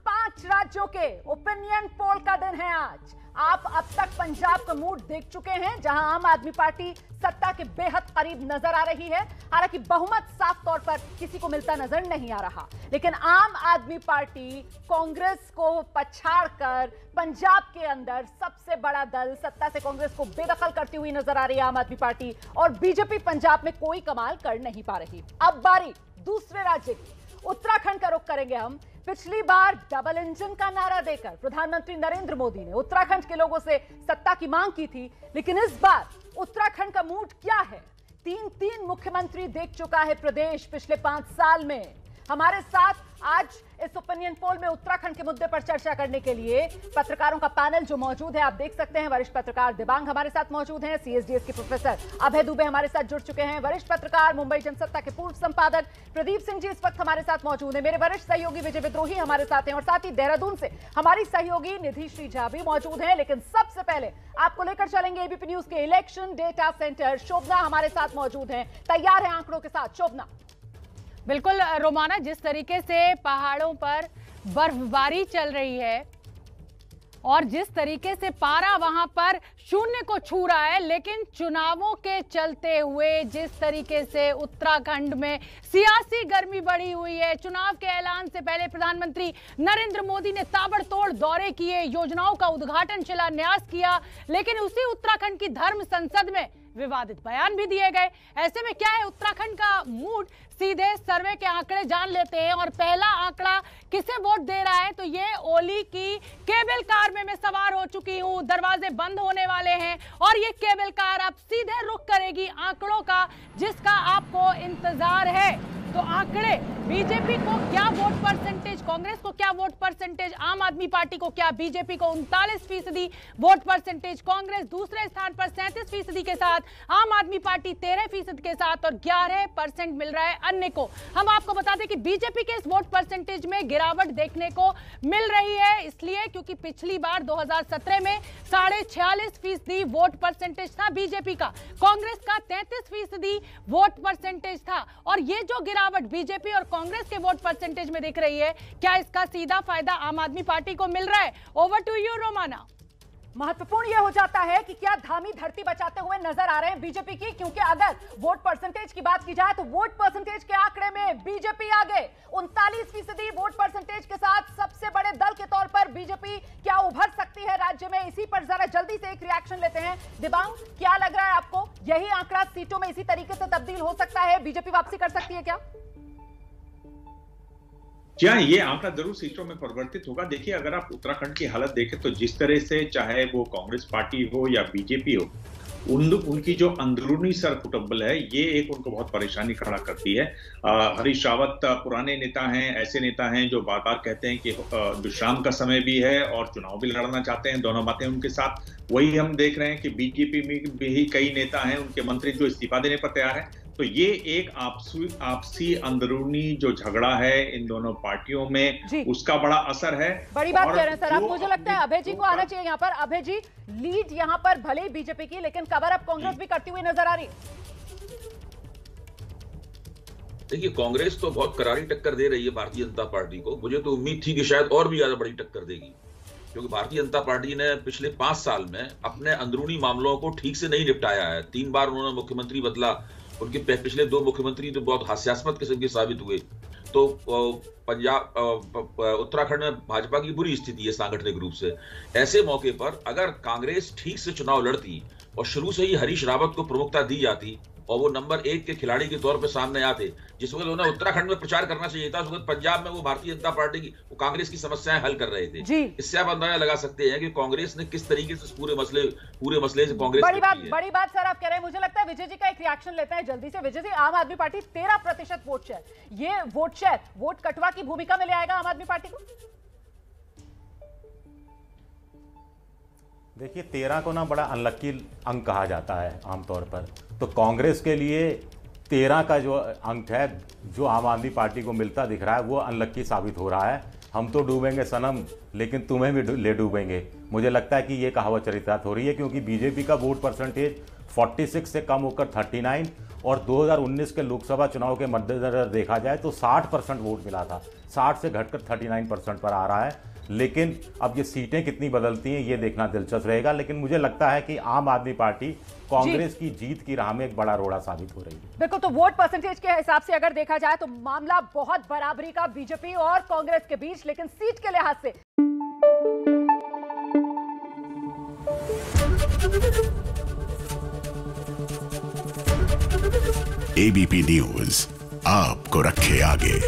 5 राज्यों के opinion poll का दिन है आज। आप अब तक पंजाब का मूड देख चुके हैं, जहां आम आदमी पार्टी सत्ता के बेहद करीब नजर आ रही है। हालांकि बहुमत साफ तौर पर किसी को मिलता नजर नहीं आ रहा, लेकिन आम आदमी पार्टी कांग्रेस को पछाड़कर पंजाब के अंदर सबसे बड़ा दल, सत्ता से कांग्रेस को बेदखल करती हुई नजर आ रही है आम आदमी पार्टी। और बीजेपी पंजाब में कोई कमाल कर नहीं पा रही। अब बारी दूसरे राज्य की, उत्तराखंड का रुख करेंगे हम। पिछली बार डबल इंजन का नारा देकर प्रधानमंत्री नरेंद्र मोदी ने उत्तराखंड के लोगों से सत्ता की मांग की थी, लेकिन इस बार उत्तराखंड का मूड क्या है? तीन मुख्यमंत्री देख चुका है प्रदेश पिछले 5 साल में। हमारे साथ आज इस ओपिनियन पोल में उत्तराखंड के मुद्दे पर चर्चा करने के लिए पत्रकारों का पैनल जो मौजूद है, आप देख सकते हैं। वरिष्ठ पत्रकार दिबांग हमारे साथ मौजूद हैं, सीएसडीएस के प्रोफेसर अभय दुबे हमारे साथ जुड़ चुके हैं, वरिष्ठ पत्रकार मुंबई जनसत्ता के पूर्व संपादक प्रदीप सिंह जी इस वक्त हमारे साथ मौजूद हैं, मेरे वरिष्ठ सहयोगी विजय विद्रोही हमारे साथ हैं, और साथ ही देहरादून से हमारी सहयोगी निधि श्री झा भी मौजूद है। लेकिन सबसे पहले आपको लेकर चलेंगे एबीपी न्यूज के इलेक्शन डेटा सेंटर। शोभना हमारे साथ मौजूद है, तैयार है आंकड़ों के साथ। शोभना। बिल्कुल रोमाना, जिस तरीके से पहाड़ों पर बर्फबारी चल रही है और जिस तरीके से पारा वहां पर शून्य को छू रहा है, लेकिन चुनावों के चलते हुए जिस तरीके से उत्तराखंड में सियासी गर्मी बढ़ी हुई है, चुनाव के ऐलान से पहले प्रधानमंत्री नरेंद्र मोदी ने ताबड़तोड़ दौरे किए, योजनाओं का उद्घाटन शिलान्यास किया, लेकिन उसी उत्तराखंड की धर्म संसद में विवादित बयान भी दिए गए। ऐसे में क्या है उत्तराखंड का मूड? सीधे सर्वे के आंकड़े जान लेते हैं। और पहला आंकड़ा किसे वोट दे रहा है, तो ये ओली की केबल कार में मैं सवार हो चुकी हूं, दरवाजे बंद होने वाले हैं और ये केबल कार अब सीधे रुख करेगी आंकड़ों का, जिसका आपको इंतजार है। तो आंकड़े, बीजेपी को क्या वोट परसेंटेज, कांग्रेस को क्या वोट परसेंटेज, आम आदमी पार्टी को क्या? बीजेपी को 39% वोट परसेंटेज, कांग्रेस दूसरे स्थान पर 37% के साथ, आम आदमी पार्टी 13% के साथ और 11% मिल रहा है अन्य को। हम आपको बता दें कि बीजेपी के इस वोट परसेंटेज में गिरावट देखने को मिल रही है, इसलिए क्योंकि पिछली बार 2017 में 46.5% वोट परसेंटेज था बीजेपी का, कांग्रेस का 33% वोट परसेंटेज था। और ये जो गिरावट बीजेपी और कांग्रेस के वोट परसेंटेज में दिख रही है, क्या इसका सीधा फायदा आम आदमी पार्टी को मिल रहा है? Over to you Romana. महत्वपूर्ण यह हो जाता है कि क्या धामी धरती बचाते हुए नजर आ रहे हैं बीजेपी की, क्योंकि अगर वोट परसेंटेज की बात की जाए तो वोट परसेंटेज के आंकड़े में बीजेपी आगे 39% वोट परसेंटेज के साथ सबसे बड़े दल के तौर पर बीजेपी क्या उभर सकती है राज्य में? इसी पर जरा जल्दी से एक रिएक्शन लेते हैं। दिबांग, क्या लग रहा है आपको, यही आंकड़ा सीटों में इसी तरीके से तब्दील हो सकता है? बीजेपी वापसी कर सकती है क्या? जी हाँ, ये आंकड़ा जरूर सीटों में परिवर्तित होगा। देखिए, अगर आप उत्तराखंड की हालत देखें तो जिस तरह से चाहे वो कांग्रेस पार्टी हो या बीजेपी हो, उनकी जो अंदरूनी सरकुटंबल है, ये एक उनको बहुत परेशानी खड़ा करती है। हरीश रावत पुराने नेता हैं, ऐसे नेता हैं जो बार बार कहते हैं कि विश्राम का समय भी है और चुनाव भी लड़ना चाहते हैं, दोनों बातें उनके साथ। वही हम देख रहे हैं कि बीजेपी में भी कई नेता हैं, उनके मंत्री जो इस्तीफा देने पर तैयार हैं। तो ये एक आपसी अंदरूनी जो झगड़ा है इन दोनों पार्टियों में, उसका बड़ा असर है। बड़ी बात कह रहे हैं सर आप। मुझे लगता है अभय जी को आना चाहिए यहाँ पर। अभय जी, लीड यहाँ पर भले ही बीजेपी की, लेकिन कवर अप कांग्रेस भी करती हुई नजर आ रही। देखिए, कांग्रेस तो बहुत करारी टक्कर दे रही है भारतीय जनता पार्टी को। मुझे तो उम्मीद थी कि शायद और भी ज्यादा बड़ी टक्कर देगी, क्योंकि भारतीय जनता पार्टी ने पिछले 5 साल में अपने अंदरूनी मामलों को ठीक से नहीं निपटाया है। 3 बार उन्होंने मुख्यमंत्री बदला, उनके पिछले 2 मुख्यमंत्री तो बहुत हास्यास्पद किस्म के साबित हुए। तो उत्तराखंड में भाजपा की बुरी स्थिति है सांगठनिक रूप से। ऐसे मौके पर अगर कांग्रेस ठीक से चुनाव लड़ती और शुरू से ही हरीश रावत को प्रमुखता दी जाती और वो नंबर 1 के खिलाड़ी के तौर पे सामने आते, जिस वक्त उन्हें उत्तराखंड में प्रचार करना चाहिए था, उस वक्त पंजाब में वो भारतीय जनता पार्टी की, वो कांग्रेस की समस्याएं हल कर रहे थे। इससे आप अंदाजा लगा सकते हैं कि कांग्रेस ने किस तरीके से पूरे मसले से कांग्रेस बड़ी बात सर आप कह रहे हैं। मुझे लगता है विजय जी का एक रिएक्शन लेते हैं जल्दी से। विजय जी, आम आदमी पार्टी 13% वोट शेयर, ये वोट शेयर वोट कटवा की भूमिका में ले आएगा आम आदमी पार्टी को? देखिए, 13 को ना बड़ा अनलक्की अंक कहा जाता है आमतौर पर। तो कांग्रेस के लिए 13 का जो अंक है, जो आम आदमी पार्टी को मिलता दिख रहा है, वो अनलक्की साबित हो रहा है। हम तो डूबेंगे सनम, लेकिन तुम्हें भी ले डूबेंगे। मुझे लगता है कि ये कहावत चरितार्थ हो रही है, क्योंकि बीजेपी का वोट परसेंटेज 46 से कम होकर 39 और 2019 के लोकसभा चुनाव के मद्देनजर देखा जाए तो 60% वोट मिला था, 60 से घटकर 39% पर आ रहा है। लेकिन अब ये सीटें कितनी बदलती हैं ये देखना दिलचस्प रहेगा। लेकिन मुझे लगता है कि आम आदमी पार्टी कांग्रेस की जीत की राह में एक बड़ा रोड़ा साबित हो रही है। बिल्कुल, तो वोट परसेंटेज के हिसाब से अगर देखा जाए तो मामला बहुत बराबरी का बीजेपी और कांग्रेस के बीच, लेकिन सीट के लिहाज से एबीपी न्यूज आपको रखे आगे।